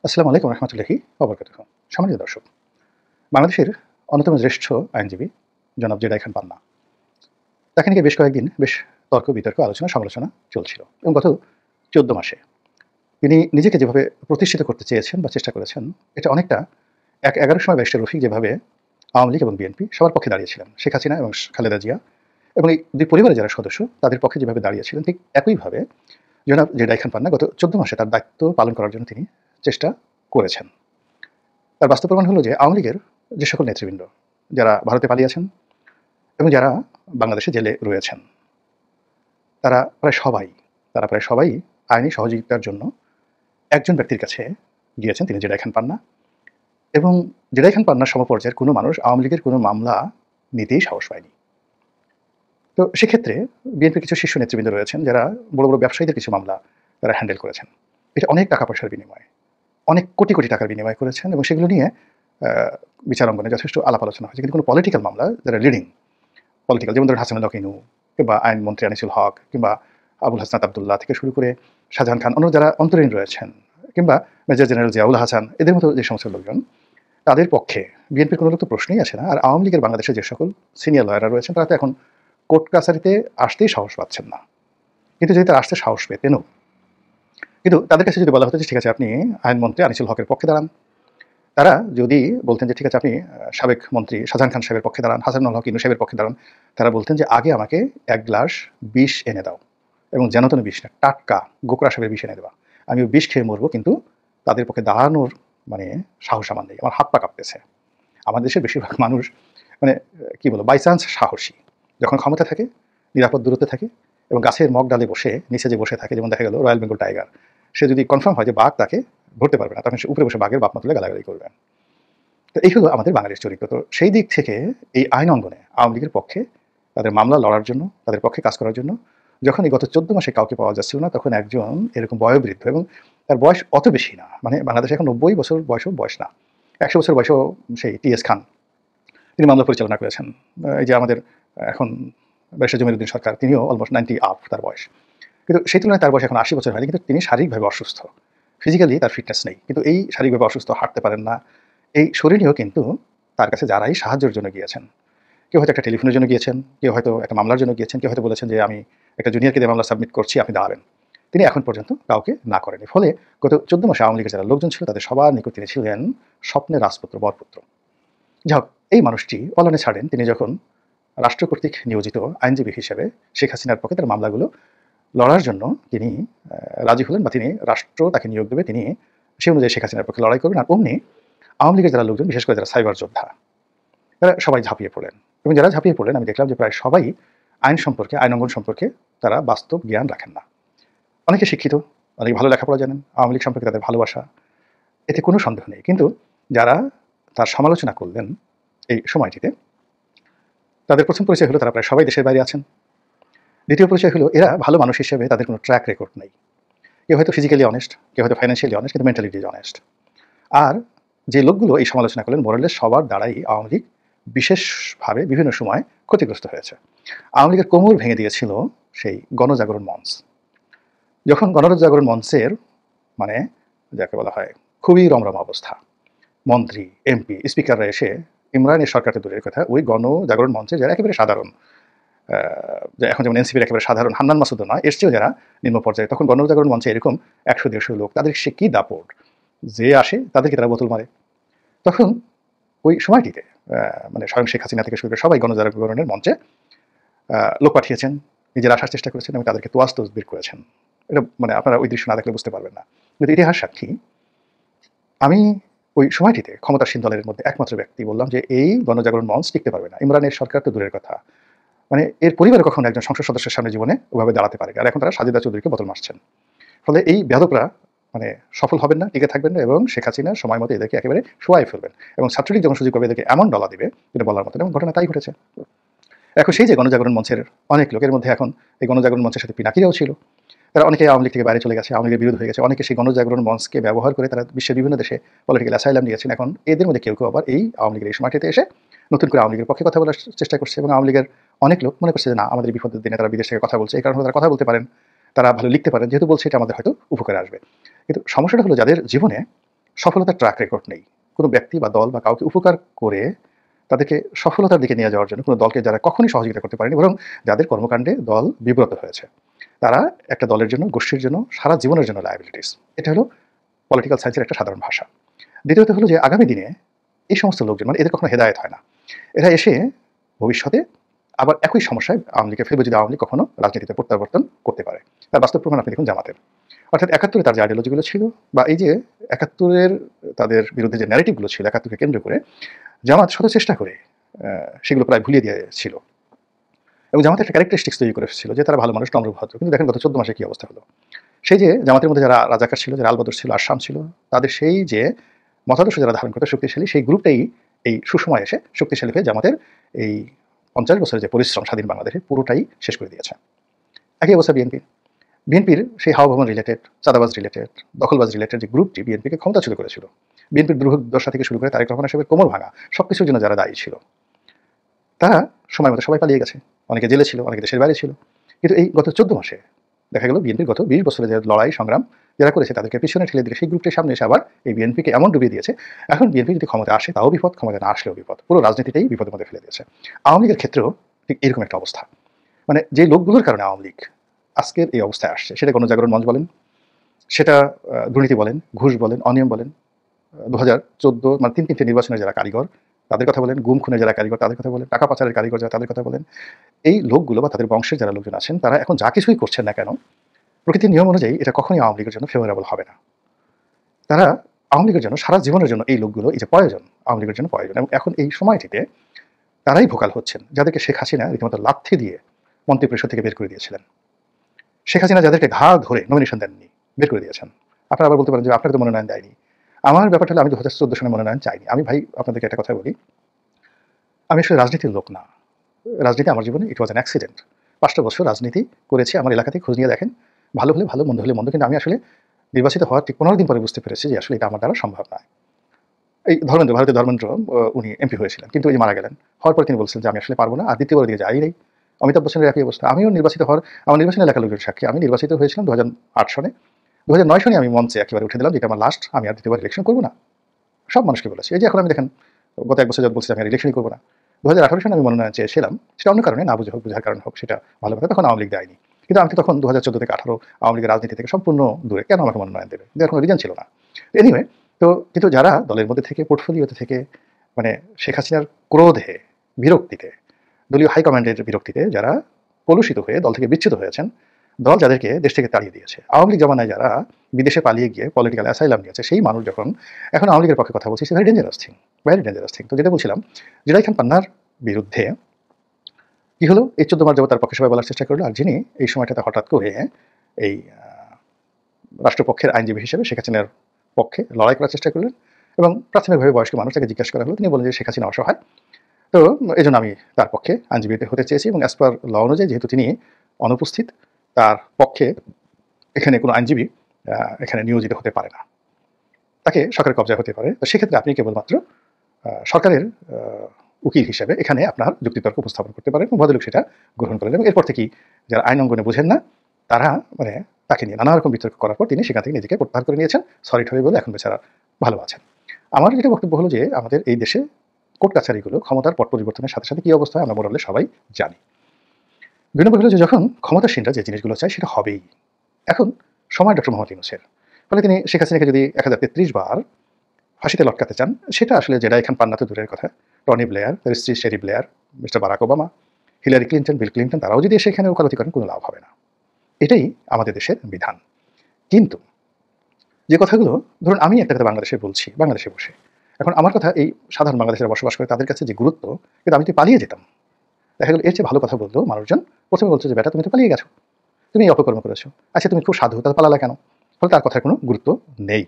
আসসালামু আলাইকুম রহমতুল্লাহি ওবরকাতুহু। সম্মানিত দর্শক, বাংলাদেশের অন্যতম জ্যেষ্ঠ আইনজীবী জনাব জেডাই খান পান্না, তাকে নিয়ে বেশ কয়েকদিন বেশ তর্ক বিতর্ক আলোচনা সমালোচনা চলছিল এবং গত ১৪ মাসে তিনি নিজেকে যেভাবে প্রতিষ্ঠিত করতে চেয়েছেন বা চেষ্টা করেছেন, এটা অনেকটা ১/১১ সময় ব্যারিস্টার রফিক যেভাবে আওয়ামী লীগ এবং বিএনপি সবার পক্ষে দাঁড়িয়েছিলেন, শেখ হাসিনা এবং খালেদা জিয়া এবং এই দুই পরিবারের যারা সদস্য তাদের পক্ষে যেভাবে দাঁড়িয়েছিলেন, ঠিক একইভাবে জনাব জেডাই খান পান্না গত ১৪ মাসে তার দায়িত্ব পালন করার জন্য তিনি চেষ্টা করেছেন। তার বাস্তব প্রমাণ হলো যে আওয়ামী লীগের যে সকল নেতৃবৃন্দ যারা ভারতে পালিয়েছেন এবং যারা বাংলাদেশে জেলে রয়েছেন, তারা প্রায় সবাই আইনি সহযোগিতার জন্য একজন ব্যক্তির কাছে গিয়েছেন, তিনি জেডাই খান পান্না। এবং জেডাই খান পান্নার সমপর্যায়ের কোনো মানুষ আওয়ামী লীগের কোনো মামলা নিতেই সাহস পায়নি। তো সেক্ষেত্রে বিএনপির কিছু শীর্ষ নেতৃবৃন্দ রয়েছেন যারা বড় বড় ব্যবসায়ীদের কিছু মামলা তারা হ্যান্ডেল করেছেন। এটা অনেক টাকা পয়সার বিনিময়ে, অনেক কোটি কোটি টাকার বিনিময় করেছেন এবং সেগুলো নিয়ে বিচার অঙ্গনে যথেষ্ট আলাপ আলোচনা হয়েছে। কিন্তু কোনো পলিটিক্যাল মামলা যারা লিডিং পলিটিক্যাল, যেমন ধরুন হাসানুল্লাহ কিনু কিংবা আইনমন্ত্রী আনিসুল হক কিংবা আবুল হাসনাত আবদুল্লাহ থেকে শুরু করে শাহজাহান খান, অন্য যারা অন্তরীণ রয়েছেন, কিংবা মেজর জেনারেল জিয়াউল হাসান, এদের মতো যে সমস্ত লোকজন, তাদের পক্ষে বিএনপির কোনো লোক তো প্রশ্নই আসে না। আর আওয়ামী লীগের বাংলাদেশে যে সকল সিনিয়র লয়াররা রয়েছেন, তারা তো এখন কোর্ট কাছারিতে আসতেই সাহস পাচ্ছেন না। কিন্তু যদি তারা আসতে সাহস পেতেনও, কিন্তু তাদের কাছে যদি বলা হতো যে ঠিক আছে আপনি আইনমন্ত্রী আনিসুল হকের পক্ষে দাঁড়ান, তারা যদি বলতেন যে ঠিক আছে আপনি সাবেক মন্ত্রী শাহজাহান খান সাহেবের পক্ষে দাঁড়ান, হাসানুল হক ইনু সাহেবের পক্ষে দাঁড়ান, তারা বলতেন যে আগে আমাকে এক গ্লাস বিষ এনে দাও, এবং যেন তেন বিষ না, টাটকা গোকরা সাহেবের বিষ এনে দেওয়া, আমি বিষ খেয়ে মরবো, কিন্তু তাদের পক্ষে দাঁড়ানোর মানে সাহস আমার নেই, আমার হাত পা কাঁপতেছে। আমার দেশের বেশিরভাগ মানুষ মানে কি বলবো, বাই চান্স সাহসী, যখন ক্ষমতা থাকে, নিরাপদ দূরত্বে থাকে এবং গাছের মগ ডালে বসে নিচে যে বসে থাকে, যেমন দেখা গেল রয়্যাল বেঙ্গল টাইগার, সে যদি কনফার্ম হয় যে বাঘ তাকে ধরতে পারবে না, তখন সে উপরে বসে বাঘের বাপ মা তুলে গালাগালি করবেন। তো এই হলো আমাদের বাঙালির চরিত্র। তো সেই দিক থেকে এই আইন অঙ্গনে আওয়ামী লীগের পক্ষে তাদের মামলা লড়ার জন্য, তাদের পক্ষে কাজ করার জন্য যখন এই গত ১৪ মাসে কাউকে পাওয়া যাচ্ছিল না, তখন একজন এরকম বয়োবৃদ্ধ, এবং তার বয়স অত বেশি না, মানে বাংলাদেশে এখন ৯০ বছর বয়সও বয়স না, ১০০ বছর বয়সও, সেই টিএস খান, তিনি মামলা পরিচালনা করেছেন। এই যে আমাদের এখন ব্যারিস্টার জমিরুদ্দিন সরকার, তিনিও অলমোস্ট ৯০ আপ তার বয়স, কিন্তু সেই তুলনায় তার বয়স এখন ৮০ বছর হয়নি, কিন্তু তিনি শারীরিকভাবে অসুস্থ, ফিজিক্যালি তার ফিটনেস নেই, কিন্তু এই শারীরিকভাবে অসুস্থ, হাঁটতে পারেন না, এই শরীরেও কিন্তু তার কাছে যারাই সাহায্যের জন্য গিয়েছেন, কেউ হয়তো একটা টেলিফোনের জন্য গিয়েছেন, কেউ হয়তো একটা মামলার জন্য গিয়েছেন, কেউ হয়তো বলেছেন যে আমি একটা জুনিয়রকে দিয়ে মামলা সাবমিট করছি, আপনি দাঁড়াবেন, তিনি এখন পর্যন্ত কাউকে না করেনি। ফলে গত ১৪ মাসে আওয়ামী লীগের যারা লোকজন ছিল, তাদের সবার নিকট তিনি ছিলেন স্বপ্নের রাজপুত্র, বরপুত্র। যাই হোক, এই মানুষটি পলানে ছাড়েন তিনি যখন রাষ্ট্র কর্তৃক নিয়োজিত আইনজীবী হিসেবে শেখ হাসিনার পক্ষে তার মামলাগুলো লড়ার জন্য তিনি রাজি হলেন, বা তিনি রাষ্ট্র তাকে নিয়োগ দেবে, তিনি সেই অনুযায়ী শেখ হাসিনার পক্ষে লড়াই করবেন। আর অমনি আওয়ামী লীগের যারা লোকজন, বিশেষ করে যারা সাইবার যোদ্ধা, তারা সবাই ঝাঁপিয়ে পড়লেন, এবং যারা ঝাঁপিয়ে পড়লেন আমি দেখলাম যে প্রায় সবাই আইন সম্পর্কে, আইন অঙ্গন সম্পর্কে তারা বাস্তব জ্ঞান রাখেন না। অনেকে শিক্ষিত, অনেকে ভালো লেখাপড়া জানেন, আওয়ামী লীগ সম্পর্কে তাদের ভালোবাসা, এতে কোনো সন্দেহ নেই। কিন্তু যারা তার সমালোচনা করলেন এই সময়টিতে, তাদের প্রথম পরিচয় হলো তারা প্রায় সবাই দেশের বাইরে আছেন। দ্বিতীয় পরিচয় হলো এরা ভালো মানুষ হিসেবে তাদের কোনো ট্র্যাক রেকর্ড নেই। কেউ হয়তো ফিজিক্যালি অনেস্ট, কেউ হয়তো ফাইন্যান্সিয়ালি অনেস্ট, কিন্তু মেন্টালিটি অনেস্ট। আর যে লোকগুলো এই সমালোচনা করলেন, মোরালের সবার দ্বারাই আওয়ামী লীগ বিশেষভাবে বিভিন্ন সময় ক্ষতিগ্রস্ত হয়েছে। আওয়ামী লীগের কোমর ভেঙে দিয়েছিল সেই গণজাগরণ মঞ্চ। যখন গণজাগরণ মঞ্চের মানে যাকে বলা হয় খুবই রমরমা অবস্থা, মন্ত্রী, এমপি, স্পিকাররা এসে ইমরানের সরকারকে দূরের কথা, ওই গণজাগরণ মঞ্চে যারা একেবারে সাধারণ, এখন যেমন এনসিপির একেবারে সাধারণ হান্নান মাসুদও নয়, এসছেও যারা নিম্ন পর্যায়ে, তখন গণজাগরণ মঞ্চে এরকম ১০০-১৫০ লোক, তাদের সে কী দাপট, যে আসে তাদেরকে তারা বোতল মারে। তখন ওই সময়টিতে মানে স্বয়ং শেখ হাসিনা থেকে শুরু করে সবাই গণজাগরণের মঞ্চে লোক পাঠিয়েছেন, নিজেরা আসার চেষ্টা করেছেন এবং তাদেরকে তোয়াজ তসবির করেছেন। এটা মানে আপনারা ওই দৃশ্য না দেখলে বুঝতে পারবেন না, কিন্তু ইতিহাস সাক্ষী। আমি ওই সময়টিতে ক্ষমতাসীন দলের মধ্যে একমাত্র ব্যক্তি বললাম যে এই গণজাগরণ মঞ্চ টিকতে পারবে না, ইমরানের সরকার তো দূরের কথা, মানে এর পরিবারে কখনো একজন সংসদ সদস্যের সামনে জীবনে ওভাবে দাঁড়াতে পারে, আর এখন তারা সাজেদা চৌধুরীকে বোতল মারছেন। ফলে এই বেয়াদবরা মানে সফল হবেন না, টিকে থাকবেন না, এবং শেখ হাসিনা সময় মতো এদেরকে একেবারে শোয়াই ফেলবেন, এবং ছাত্রলীগ যখন সুযোগ পাবে এদেরকে এমন ডলা দিবে যেটা বলার মতো, এবং ঘটনা তাই ঘটেছে। এখন সেই যে গণজাগরণ মঞ্চের অনেক লোকের মধ্যে এখন এই গণজাগরণ মঞ্চের সাথে পিনাকিরাও ছিল, তারা অনেকে আওয়ামী লীগ থেকে বাইরে চলে গেছে, আওয়ামী লীগের বিরোধী হয়ে গেছে, অনেকে সেই গণজাগরণ মঞ্চকে ব্যবহার করে তারা বিশ্বের বিভিন্ন দেশে পলিটিক্যাল অ্যাসাইলাম নিয়েছেন। এখন এদের মধ্যে কেউ কেউ আবার এই আওয়ামী লীগের এই সময়টিতে এসে নতুন করে আওয়ামী লীগের পক্ষে কথা বলার চেষ্টা করছে, এবং আওয়ামী লীগের অনেক লোক মনে করছে যে না, আমাদের বিপদের দিনে তারা বিদেশ থেকে কথা বলছে, এই কারণে তারা কথা বলতে পারেন, তারা ভালো লিখতে পারেন, যেহেতু বলছে এটা আমাদের হয়তো উপকারে আসবে। কিন্তু সমস্যাটা হলো যাদের জীবনে সফলতার ট্র্যাক রেকর্ড নেই। কোনো ব্যক্তি বা দল বা কাউকে উপকার করে তাদেরকে সফলতার দিকে নিয়ে যাওয়ার জন্য কোনো দলকে যারা কখনোই সহযোগিতা করতে পারেনি, বরং যাদের কর্মকাণ্ডে দল বিব্রত হয়েছে, তারা একটা দলের জন্য, গোষ্ঠীর জন্য, সারা জীবনের জন্য লায়াবিলিটিস। এটা হলো পলিটিক্যাল সায়েন্সের একটা সাধারণ ভাষা। দ্বিতীয়ত হলো যে আগামী দিনে এই সমস্ত লোকজন, মানে এদের কখনো হেদায়েত হয় না। এরা এসে ভবিষ্যতে আবার একই সমস্যায় আওয়ামী লীগকে ফেলবে যদি আওয়ামী লীগ কখনো রাজনীতিতে প্রত্যাবর্তন করতে পারে। তার বাস্তব প্রমাণ আপনি দেখুন জামাতের। অর্থাৎ ৭১ তার যে আইডিওলজিগুলো ছিল, বা এই যে ৭১ তাদের বিরুদ্ধে যে ন্যারেটিভগুলো ছিল ৭১কে কেন্দ্র করে, জামাত শত চেষ্টা করে সেগুলো প্রায় ভুলিয়ে দিয়েছিল। এবং জামাতের একটা ক্যারেক্টারিস্টিক্স তৈরি করে এসেছিল যে তারা ভালো মানুষ, নম্র, ভদ্র। কিন্তু দেখেন গত ১৪ মাসে কি অবস্থা হলো। সেই যে জামাতের মধ্যে যারা রাজাকার ছিল, যারা আলবদর ছিল, আসাম ছিল, তাদের সেই যে মতাদর্শ যারা ধারণ করতে শক্তিশালী, সেই গ্রুপটাই এই সুসময় এসে শক্তিশালী হয়ে জামাতের এই ৫০ বছরের যে পরিশ্রম স্বাধীন বাংলাদেশে পুরোটাই শেষ করে দিয়েছে। একই অবস্থা বিএনপির সেই হাওয়া ভবন রিলেটেড, চাঁদাবাজ রিলেটেড, দখলবাজ রিলেটেড যে গ্রুপটি বিএনপিকে ক্ষমতাচ্যুত করেছিল, বিএনপির দুর্দশা থেকে শুরু করে তারেক রহমান সাহেবের কোমর ভাঙা, সবকিছুর জন্য যারা দায়ী ছিল, তারা সময় মতো সবাই পালিয়ে গেছে। অনেকে জেলে ছিল, অনেকে দেশের বাইরে ছিল। কিন্তু এই গত ১৪ মাসে দেখা গেল বিএনপির গত ২০ বছরের যে লড়াই সংগ্রাম যারা করেছে তাদেরকে পিছনে ঠেলে দিয়ে সেই গ্রুপটির সামনে এসে আবার এই বিএনপিকে এমন ডুবিয়ে দিয়েছে, এখন বিএনপি যদি ক্ষমতা আসে তাও বিপদ, ক্ষমতা না আসলেও বিপদ, পুরো রাজনীতিটাই বিপদের মধ্যে ফেলে দিয়েছে। আওয়ামী লীগের ক্ষেত্রেও ঠিক এরকম একটা অবস্থা। মানে যে লোকগুলোর কারণে আওয়ামী লীগ আজকের এই অবস্থায় আসছে, সেটা গণজাগরণ মঞ্চ বলেন, সেটা দুর্নীতি বলেন, ঘুষ বলেন, অনিয়ম বলেন, ২০১৪ মানে ৩ নির্বাচনের যারা কারিগর তাদের কথা বলেন, গুম খুনের যারা কারিগর তাদের কথা বলেন, টাকা পাচারের কারিগর যারা তাদের কথা বলেন, এই লোকগুলো বা তাদের বংশের যারা লোকজন আছেন, তারা এখন যা কিছুই করছেন না কেন, প্রকৃতির নিয়ম অনুযায়ী এটা কখনোই আওয়ামী লীগের জন্য ফেভারেবল হবে না। তারা আওয়ামী লীগের জন্য সারা জীবনের জন্য এই লোকগুলো, এই যে প্রয়োজন, আওয়ামী লীগের জন্য প্রয়োজন। এবং এখন এই সময়টিতে তারাই ভোকাল হচ্ছেন, যাদেরকে শেখ হাসিনা রীতিমতো লাথি দিয়ে মন্ত্রিপরিষদ থেকে বের করে দিয়েছিলেন। শেখ হাসিনা যাদেরকে ঘাড় ধরে নমিনেশন দেননি, বের করে দিয়েছেন। আপনারা আবার বলতে পারেন যে আপনারা তো মনোনয়ন দেয়নি। আমার ব্যাপারটা হলো আমি ২০১৪ সালে মনোনয়ন চাইনি। আমি ভাই আপনাদেরকে একটা কথা বলি, আমি আসলে রাজনীতির লোক না। রাজনীতি আমার জীবনে ইট ওয়াজ অ্যান অ্যাক্সিডেন্ট। ৫টা বছর রাজনীতি করেছি, আমার এলাকাতেই খোঁজ নিয়ে দেখেন। ভালো হলে ভালো, মন্দ হলে মন্দ। কিন্তু আমি আসলে নির্বাচিত হওয়ার ঠিক ১৫ দিন পরে বুঝতে পেরেছি যে আসলে এটা আমার দ্বারা সম্ভব নয়। এই ভারতের ধর্মেন্দ্র উনি এমপি হয়েছিলেন। কিন্তু ওই যে মারা গেলেন। হওয়ার পরে তিনি বলছিলেন যে আমি আসলে পারব না। আর দ্বিতীয়বার দিকে যাই নাই। অমিতাভ বচ্চনের একই অবস্থা। আমিও নির্বাচিত হওয়ার, আমার নির্বাচনী এলাকার লোকজন সাক্ষী। আমি নির্বাচিত হয়েছিলাম ২০০৮ সনে। ২০০৯ সনে আমি মঞ্চে একেবারে উঠে দিলাম যে এটা আমার লাস্ট, আমি আর দ্বিতীয়বার ইলেকশন করব না। সব মানুষকে বলেছি। এই যে এখন আমি দেখেন গত ১ বছর যাবত বলছি আমি আর ইলেকশনই করব না। ২০১৮ সনে আমি মনোনয়ন চেয়েছিলাম। সেটা অন্য কারণে, না বুঝে হোক, বুঝার কারণে হোক, সেটা ভালো কথা। তখন আওয়ামী লীগ দেয়নি। কিন্তু আমি তো তখন ২০১৪ থেকে ১৮ আওয়ামী লীগের রাজনীতি থেকে সম্পূর্ণ দূরে। কেন আমাকে মনোনয়ন দেবে? দেওয়ার কোনো রিজন ছিল না। এনিওয়ে, তো কিন্তু যারা দলের মধ্যে থেকে, পোর্টফোলিওতে থেকে, মানে শেখ হাসিনার ক্রোধে, বিরক্তিতে, দলীয় হাইকমান্ডের বিরক্তিতে যারা কলুষিত হয়ে দল থেকে বিচ্যুত হয়েছেন, দল যাদেরকে দেশ থেকে তাড়িয়ে দিয়েছে, আওয়ামী লীগ জমানায় যারা বিদেশে পালিয়ে গিয়ে পলিটিক্যাল অ্যাসাইলাম নিয়েছে, সেই মানুষ যখন এখন আওয়ামী লীগের পক্ষে কথা বলছে, very dangerous thing, very dangerous thing. তো যেটা বলছিলাম, জুলাই খান পান্নার বিরুদ্ধে কি হলো, এই ১৪ মাস যাবত তার পক্ষে সবাই বলার চেষ্টা করলো, আর যিনি এই সময়টাতে হঠাৎ করে এই রাষ্ট্রপক্ষের আইনজীবী হিসেবে শেখ হাসিনার পক্ষে লড়াই করার চেষ্টা করলেন, এবং প্রাথমিকভাবে বয়স্ক মানুষ তাকে জিজ্ঞাসা করা হলো, তিনি বললেন যে শেখ হাসিনা অসহায়, তো এই জন্য আমি তার পক্ষে আইনজীবী হতে চেয়েছি, এবং অ্যাজ পার ল অনুযায়ী যেহেতু তিনি অনুপস্থিত, তার পক্ষে এখানে কোনো আইনজীবী এখানে নিয়োজিত হতে পারে না, তাকে সরকারের কবজায় হতে পারে। তো সেক্ষেত্রে আপনি কেবলমাত্র সরকারের উকিল হিসেবে এখানে আপনার যুক্তিতর্ক উপস্থাপন করতে পারেন, এবং ভদ্রলোক সেটা গ্রহণ করলেন। এবং এরপর থেকেই যারা আইন অঙ্গনে বোঝেন না, তারা মানে তাকে নিয়ে নানা রকম বিতর্ক করার পর তিনি সেখান থেকে নিজেকে প্রত্যাহার করে নিয়েছেন, সরি ঠরি বলে এখন বেচারা ভালো আছেন। আমার যেটা বক্তব্য হলো যে আমাদের এই দেশে কোর্ট কাছারিগুলো ক্ষমতার পট পরিবর্তনের সাথে সাথে কী অবস্থা হয় আমরা মোটামুটি সবাই জানি। দুই নম্বর হলো যে যখন ক্ষমতাসীনরা যে জিনিসগুলো চায় সেটা হবেই। এখন সময় ডক্টর মোহাম্মদ ইউনূসের, ফলে তিনি শেখ হাসিনাকে যদি ১০৩৩ বার ফাঁসিতে লটকাতে চান, সেটা আসলে জেডা খান পান্না তো দূরের কথা, টনি ব্লেয়ার, তার স্ত্রী Cherie Blair, mister Barack Obama, Hillary Clinton, Bill Clinton, তারাও যদি এসে এখানে ওকালতি করেন কোনো লাভ হবে না। এটাই আমাদের দেশের বিধান। কিন্তু যে কথাগুলো, ধরুন আমি একটা কথা বাংলাদেশে বলছি, বাংলাদেশে বসে, এখন আমার কথা এই সাধারণ বাংলাদেশের বসবাস করে তাদের কাছে যে গুরুত্ব, কিন্তু আমি তো পালিয়ে যেতাম, দেখা গেল এর চেয়ে ভালো কথা বলতো মানুষজন। প্রথমে বলছে যে বেটা তুমি তো পালিয়ে গেছো, তুমি এই অপকর্ম করেছো, আচ্ছা তুমি খুব সাধু, তাহলে পালালা কেন? ফলে তার কথার কোনো গুরুত্ব নেই।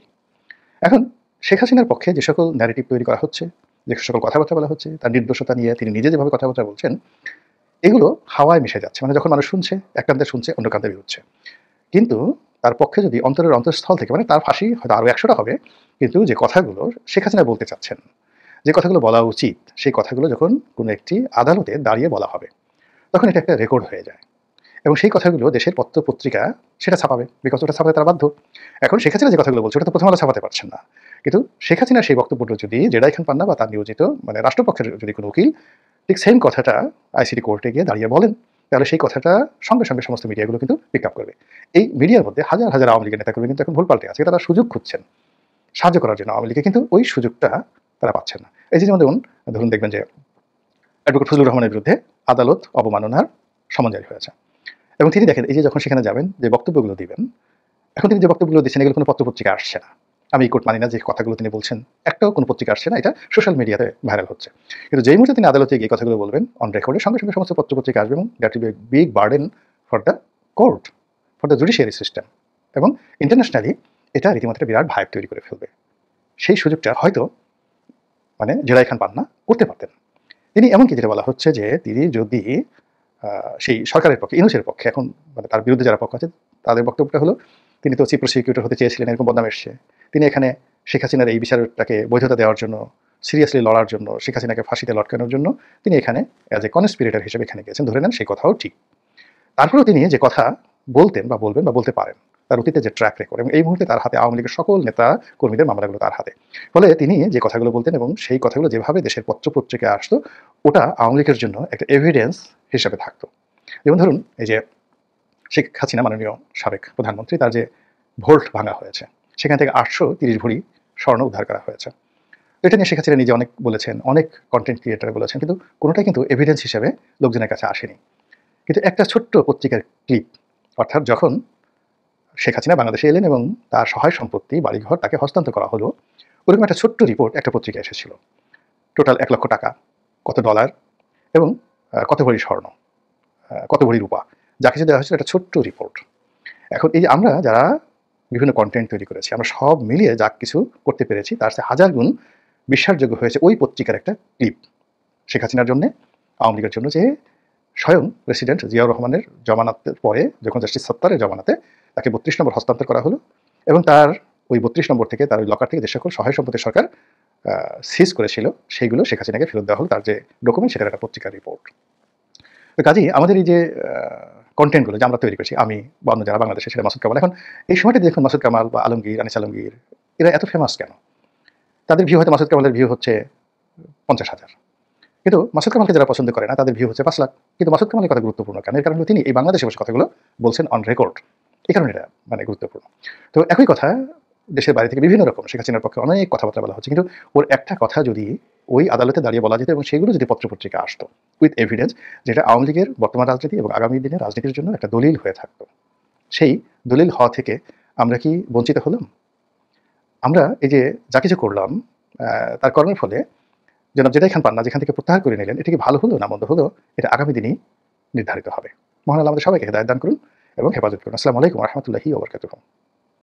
এখন শেখ হাসিনার পক্ষে যে সকল ন্যারেটিভ তৈরি করা হচ্ছে, যে সকল কথাবার্তা বলা হচ্ছে, তার নির্দোষতা নিয়ে তিনি নিজে যেভাবে কথাবার্তা বলছেন, এগুলো হাওয়ায় মিশে যাচ্ছে। মানে যখন মানুষ শুনছে, এক কান্দে শুনছে, অন্য কান্দে বেরোচ্ছে। কিন্তু তার পক্ষে যদি অন্তরের অন্তঃস্থল থেকে, মানে তার ফাঁসি হয়তো আরও ১০০টা হবে, কিন্তু যে কথাগুলো শেখ হাসিনা বলতে চাচ্ছেন, যে কথাগুলো বলা উচিত, সেই কথাগুলো যখন কোনো একটি আদালতে দাঁড়িয়ে বলা হবে, তখন এটা একটা রেকর্ড হয়ে যায়, এবং সেই কথাগুলো দেশের পত্র পত্রিকা সেটা ছাপাবে, বিকজ ওটা ছাপাতে তারা বাধ্য। এখন শেখ হাসিনা যে কথাগুলো বলছে ওটা তো প্রথম আলো ছাপাতে পারছেন না, কিন্তু শেখ হাসিনার সেই বক্তব্যটা যদি জেডাই খান পান্না বা তার নিয়োজিত মানে রাষ্ট্রপক্ষের যদি কোনো উকিল ঠিক সেম কথাটা আইসিটি কোর্টে গিয়ে দাঁড়িয়ে বলেন, তাহলে সেই কথাটা সঙ্গে সঙ্গে সমস্ত মিডিয়াগুলো কিন্তু পিক আপ করবে। এই মিডিয়ার মধ্যে হাজার হাজার আওয়ামী লীগের নেতাকর্মী কিন্তু এখন ভুল পাল্টে আছে, তারা সুযোগ খুঁজছেন সাহায্য করার জন্য আওয়ামী লীগকে, কিন্তু ওই সুযোগটা তারা পাচ্ছেন না। এই যে যেমন ধরুন দেখবেন যে অ্যাডভোকেট ফজলুর রহমানের বিরুদ্ধে আদালত অবমাননার সমন জারি হয়েছে, এবং তিনি দেখেন এই যে যখন সেখানে যাবেন যে বক্তব্যগুলো দিবেন, এখন তিনি যে বক্তব্যগুলো দিচ্ছেন এগুলো কোনো পত্রপত্রিকা আসছে না। আমি এই কোর্ট মানি না যে কথাগুলো তিনি বলছেন একটাও কোনো পত্রিকা আসছে না, এটা সোশ্যাল মিডিয়াতে ভাইরাল হচ্ছে। কিন্তু যেই মুহূর্তে তিনি আদালতে গিয়ে কথাগুলো বলবেন অন রেকর্ডের সঙ্গে সঙ্গে সমস্ত পত্রপত্রিকা আসবে, এবং that will be big burden for the court, for the judiciary system, এবং ইন্টারন্যাশনালি এটা রীতিমতো একটা বিরাট ভাইব তৈরি করে ফেলবে। সেই সুযোগটা হয়তো মানে জেরাই খান পান্না করতে পারতেন। তিনি এমনকি যেটা বলা হচ্ছে যে তিনি যদি সেই সরকারের পক্ষে ইউনূসের পক্ষে এখন মানে তার বিরুদ্ধে যারা পক্ষ আছে তাদের বক্তব্যটা হলো তিনি তো চিফ প্রসিকিউটর হতে চেয়েছিলেন, এরকম বদনাম এসছে। তিনি এখানে শেখ হাসিনার এই বিচারটাকে বৈধতা দেওয়ার জন্য, সিরিয়াসলি লড়ার জন্য, শেখ হাসিনাকে ফাঁসিতে লটকানোর জন্য তিনি এখানে অ্যাজ এ কনস্পিরেটর হিসেবে এখানে গেছেন, ধরে নেন সেই কথাও ঠিক। তারপরেও তিনি যে কথা বলতেন বা বলবেন বা বলতে পারেন, তার অতীতে যে ট্র্যাক রেকর্ড, এবং এই মুহূর্তে তার হাতে আওয়ামী লীগের সকল নেতা কর্মীদের মামলাগুলো তার হাতে, ফলে তিনি যে কথাগুলো বলতেন এবং সেই কথাগুলো যেভাবে দেশের পত্রপত্রিকায় আসতো, ওটা আওয়ামী লীগের জন্য একটা এভিডেন্স হিসেবে থাকতো। যেমন ধরুন এই যে শেখ হাসিনা মাননীয় সাবেক প্রধানমন্ত্রী, তার যে ভোল্ট ভাঙা হয়েছে, সেখান থেকে 830 ভরি স্বর্ণ উদ্ধার করা হয়েছে। এটা নিয়ে শেখ হাসিনা নিজে অনেক বলেছেন, অনেক কন্টেন্ট ক্রিয়েটার বলেছেন, কিন্তু কোনোটাই কিন্তু এভিডেন্স হিসেবে লোকজনের কাছে আসেনি। কিন্তু একটা ছোট্ট পত্রিকার ক্লিপ, অর্থাৎ যখন শেখ হাসিনা বাংলাদেশে এলেন এবং তার সহায় সম্পত্তি বাড়িঘর তাকে হস্তান্তর করা হলো, ওরকম একটা ছোট্ট রিপোর্ট একটা পত্রিকায় এসেছিল। টোটাল 1 লক্ষ টাকা, কত ডলার, এবং কত ভরি স্বর্ণ, কত ভরি রূপা, যা কিছু দেওয়া হয়েছিল একটা ছোট্ট রিপোর্ট। এখন এই যে আমরা যারা বিভিন্ন কন্টেন্ট তৈরি করেছি, আমরা সব মিলিয়ে যা কিছু করতে পেরেছি তার চেয়ে হাজার গুণ বিশ্বাসযোগ্য হয়েছে ওই পত্রিকার একটা ক্লিপ। শেখ হাসিনার জন্য, আওয়ামী লীগের জন্য, যে স্বয়ং প্রেসিডেন্ট জিয়াউর রহমানের জমানাতের পরে যখন জাস্টিস সত্তারের জমানাতে তাকে 32 নম্বর হস্তান্তর করা হলো, এবং তার ওই 32 নম্বর থেকে, তার ওই লকার থেকে যে সকল সহায় সম্পত্তি সরকার সিজ করেছিল সেইগুলো শেখ হাসিনাকে ফেরত দেওয়া হলো, তার যে ডকুমেন্ট সেটার একটা পত্রিকার রিপোর্ট। তো কাজেই আমাদের এই যে কন্টেন্টগুলো যে আমরা তৈরি করেছি, আমি বা অন্য যারা বাংলাদেশে, সেটা মাসুদ কামাল, এখন এই সময়টা দেখুন মাসুদ কামাল বা আলমগীর, আনিস আলমগীর, এরা এত ফেমাস কেন? তাদের ভিউ হয়তো, মাসুদ কামালের ভিউ হচ্ছে 50,000, কিন্তু মাসুদ কামালকে যারা পছন্দ করে না তাদের ভিউ হচ্ছে 5 লাখ। কিন্তু মাসুদ কামালের কথা গুরুত্বপূর্ণ কেন? এর কারণ হলো তিনি এই বাংলাদেশে বসে কথাগুলো বলছেন অন রেকর্ড, এই কারণে এটা মানে গুরুত্বপূর্ণ। তো একই কথা দেশের বাইরে থেকে বিভিন্ন রকম শেখ হাসিনার পক্ষে অনেক কথাবার্তা বলা হচ্ছে, কিন্তু ওর একটা কথা যদি ওই আদালতে দাঁড়িয়ে বলা যেত এবং সেগুলো যদি পত্রপত্রিকা আসতো উইথ এভিডেন্স, যেটা আওয়ামী লীগের বর্তমান রাজনীতি এবং আগামী দিনের রাজনীতির জন্য একটা দলিল হয়ে থাকতো, সেই দলিল হওয়া থেকে আমরা কি বঞ্চিত হলাম? আমরা এই যে যা কিছু করলাম তার কর্মের ফলে জনাব জেদাই খান পান্না যেখান থেকে প্রত্যাহার করে নিলেন, এটা কি ভালো হলো না মন্দ হলো, এটা আগামী দিনেই নির্ধারিত হবে। মহান আল্লাহ আমাদের সবাইকে হেদায়েত দান করুন এবং হেফাজত করুন। আসসালামু আলাইকুম ওয়া রাহমাতুল্লাহি ওয়া বারাকাতুহু।